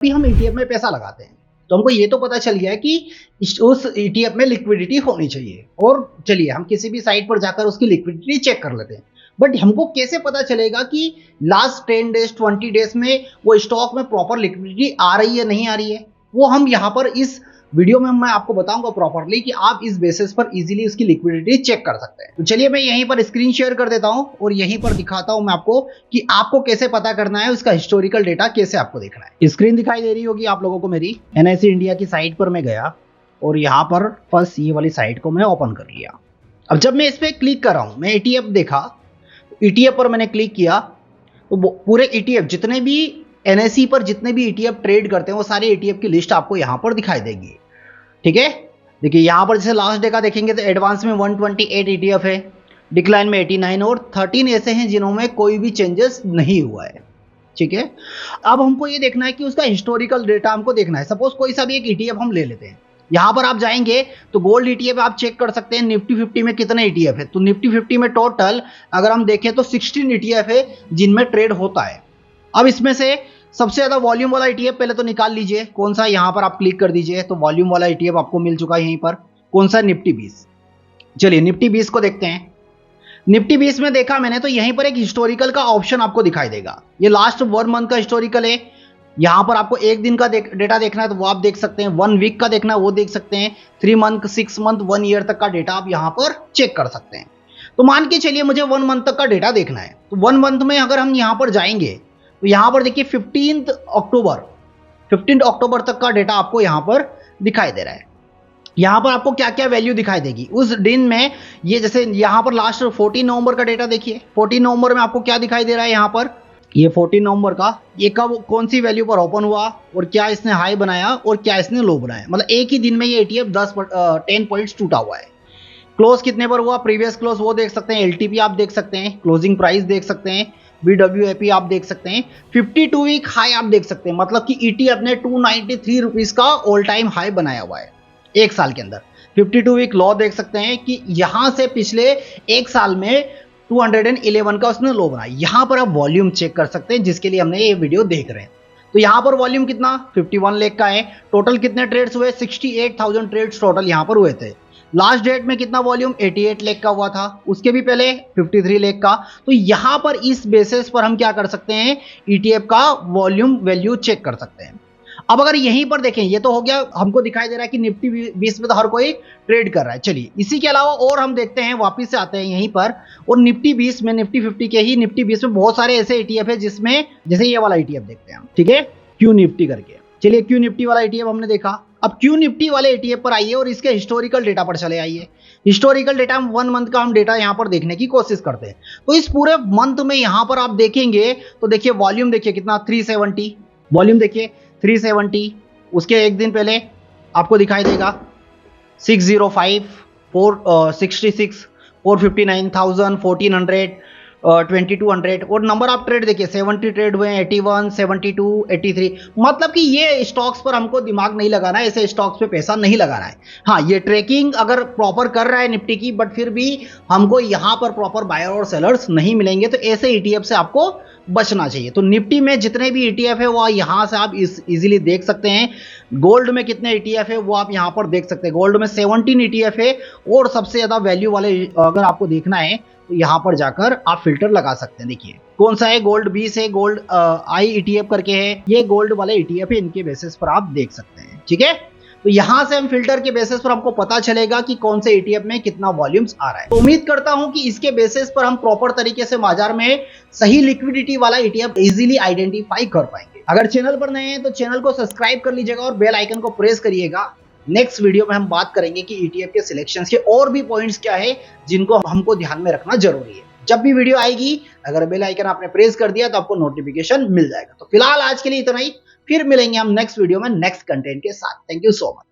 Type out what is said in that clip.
भी हम ईटीएफ में पैसा लगाते हैं तो हमको ये तो पता चल गया है कि उस ईटीएफ में लिक्विडिटी होनी चाहिए। और चलिए हम किसी भी साइट पर जाकर उसकी लिक्विडिटी चेक कर लेते हैं। बट हमको कैसे पता चलेगा कि लास्ट 10 डेज 20 डेज में वो स्टॉक में प्रॉपर लिक्विडिटी आ रही है नहीं आ रही है, वो हम यहाँ पर इस वीडियो में मैं आपको बताऊंगा प्रॉपरली कि आप इस बेसिस पर इजीली उसकी लिक्विडिटी चेक कर सकते हैं। तो चलिए मैं यहीं पर स्क्रीन शेयर कर देता हूं और यहीं पर दिखाता हूं मैं आपको कि आपको कैसे पता करना है, उसका हिस्टोरिकल डेटा कैसे आपको देखना है। स्क्रीन दिखाई दे रही होगी आप लोगों को मेरी। एनआईसी इंडिया की साइट पर मैं गया और यहाँ पर फर्स्ट ये वाली साइट को मैं ओपन कर लिया। अब जब मैं इस पर क्लिक कर रहा हूँ, मैं ईटीएफ देखा, ईटीएफ पर मैंने क्लिक किया तो पूरे ईटीएफ जितने भी एनएसई पर जितने भी ईटीएफ ट्रेड करते हैं वो सारे ईटीएफ की लिस्ट आपको यहाँ पर दिखाई देगी। ठीक है, देखिए यहाँ पर जैसे लास्ट डे का देखेंगे तो एडवांस में 128 ईटीएफ है, डिक्लाइन में 89 और 13 ऐसे हैं जिन्होंने कोई भी चेंजेस नहीं हुआ है। ठीक है, अब हमको ये देखना है कि उसका हिस्टोरिकल डेटा हमको देखना है। सपोज कोई सा भी एक ईटीएफ हम ले लेते हैं, यहाँ पर आप जाएंगे तो गोल्ड ईटीएफ आप चेक कर सकते हैं निफ्टी 50 में कितने ईटीएफ है। तो निफ्टी 50 में टोटल अगर हम देखें तो 16 ईटीएफ है जिनमें ट्रेड होता है। अब इसमें से सबसे ज्यादा वॉल्यूम वाला ईटीएफ पहले तो निकाल लीजिए, कौन सा, यहाँ पर आप क्लिक कर दीजिए तो वॉल्यूम वाला ईटीएफ आपको मिल चुका है यहीं पर। कौन सा, निफ्टी 20। चलिए निफ्टी 20 को देखते हैं। निफ्टी 20 में देखा मैंने तो यहीं पर एक हिस्टोरिकल का ऑप्शन आपको दिखाई देगा। ये लास्ट 1 मंथ का हिस्टोरिकल है। यहाँ पर आपको एक दिन का डेटा देखना है तो वो आप देख सकते हैं, 1 वीक का देखना है वो देख सकते हैं, 3 मंथ 6 मंथ 1 ईयर तक का डेटा आप यहाँ पर चेक कर सकते हैं। तो मान के चलिए मुझे 1 मंथ तक का डेटा देखना है तो 1 मंथ में अगर हम यहाँ पर जाएंगे तो यहाँ पर देखिए 15 अक्टूबर तक का डेटा आपको यहाँ पर दिखाई दे रहा है। यहाँ पर आपको क्या क्या वैल्यू दिखाई देगी उस दिन में। ये जैसे यहाँ पर लास्ट 14 नवंबर का डेटा देखिए, 14 नवंबर में आपको क्या दिखाई दे रहा है यहाँ पर, ये 14 नवंबर का, ये कब कौन सी वैल्यू पर ओपन हुआ और क्या इसने हाई बनाया और क्या इसने लो बनाया। मतलब एक ही दिन में ये ईटीएफ 10 पॉइंट्स टूटा हुआ है। क्लोज कितने पर हुआ, प्रीवियस क्लोज वो देख सकते हैं, एलटीपी आप देख सकते हैं, क्लोजिंग प्राइस देख सकते हैं, BWAP आप देख सकते हैं, 52 वीक हाई आप देख सकते हैं। मतलब कि ईटीएफ ने 293 रुपीज का ऑल टाइम हाई बनाया हुआ है एक साल के अंदर। 52 वीक लो देख सकते हैं कि यहां से पिछले एक साल में 211 का उसने लो बनाया। यहां पर आप वॉल्यूम चेक कर सकते हैं जिसके लिए हमने ये वीडियो देख रहे हैं। तो यहां पर वॉल्यूम कितना 51 लाख का है। टोटल कितने ट्रेड्स हुए, 68,000 ट्रेड्स टोटल यहां पर हुए थे। लास्ट डेट में कितना वॉल्यूम 88 लाख का हुआ था, उसके भी पहले 53 लाख का। तो यहां पर इस बेसिस पर हम क्या कर सकते हैं, ईटीएफ का वॉल्यूम वैल्यू चेक कर सकते हैं। अब अगर यहीं पर देखें, ये तो हो गया, हमको दिखाई दे रहा है कि निफ्टी 20 में तो हर कोई ट्रेड कर रहा है। चलिए इसी के अलावा और हम देखते हैं, वापस से आते हैं यहीं पर और निफ्टी 20 में, निफ्टी 50 के ही निफ्टी 20 में बहुत सारे ऐसे ईटीएफ है जिसमें जैसे ये वाला ईटीएफ देखते हैं हम, ठीक है, क्यू निफ्टी करके। चलिए क्यू निफ्टी वाला ईटीएफ हमने देखा। अब क्यू निफ्टी वाले ईटीएफ पर आइए और इसके हिस्टोरिकल डेटा पर चले आइए। हिस्टोरिकल डेटा 1 मंथ का हम डेटा यहां पर देखने की कोशिश करते हैं। तो इस पूरे मंथ में यहां पर आप देखेंगे तो देखिए वॉल्यूम देखिए कितना 370, वॉल्यूम देखिए 370। उसके एक दिन पहले आपको दिखाई देगा 605, 466, 459,000, 1400, 2200 और नंबर ऑफ ट्रेड देखिए 70 ट्रेड हुए हैं, 81, 72, 83। मतलब कि ये स्टॉक्स पर हमको दिमाग नहीं लगाना है, ऐसे स्टॉक्स पे पैसा नहीं लगाना है। हाँ, ये ट्रैकिंग अगर प्रॉपर कर रहा है निफ्टी की, बट फिर भी हमको यहाँ पर प्रॉपर बायर और सेलर्स नहीं मिलेंगे, तो ऐसे ईटीएफ से आपको बचना चाहिए। तो निफ्टी में जितने भी ईटीएफ है वो यहाँ से आप इजीली देख सकते हैं। गोल्ड में कितने ईटीएफ है वो आप यहाँ पर देख सकते हैं। गोल्ड में 17 ईटीएफ है और सबसे ज्यादा वैल्यू वाले अगर आपको देखना है तो यहाँ पर जाकर आप फिल्टर लगा सकते हैं। देखिए कौन सा है, गोल्ड 20 है, गोल्ड आई ईटीएफ करके है, ये गोल्ड वाले ईटीएफ है, इनके बेसिस पर आप देख सकते हैं। ठीक है, तो यहां से हम फिल्टर के बेसिस पर हमको पता चलेगा कि कौन से ईटीएफ में कितना वॉल्यूम्स आ रहा है। तो उम्मीद करता हूं कि इसके बेसिस पर हम प्रॉपर तरीके से बाजार में सही लिक्विडिटी वाला ईटीएफ इजीली आइडेंटिफाई कर पाएंगे। अगर चैनल पर नए हैं तो चैनल को सब्सक्राइब कर लीजिएगा और बेल आइकन को प्रेस करिएगा। नेक्स्ट वीडियो में हम बात करेंगे कि ईटीएफ के सिलेक्शन के और भी पॉइंट्स क्या है जिनको हमको ध्यान में रखना जरूरी है। जब भी वीडियो आएगी अगर बेल आइकन आपने प्रेस कर दिया तो आपको नोटिफिकेशन मिल जाएगा। तो फिलहाल आज के लिए इतना ही, फिर मिलेंगे हम नेक्स्ट वीडियो में नेक्स्ट कंटेंट के साथ। Thank you so much.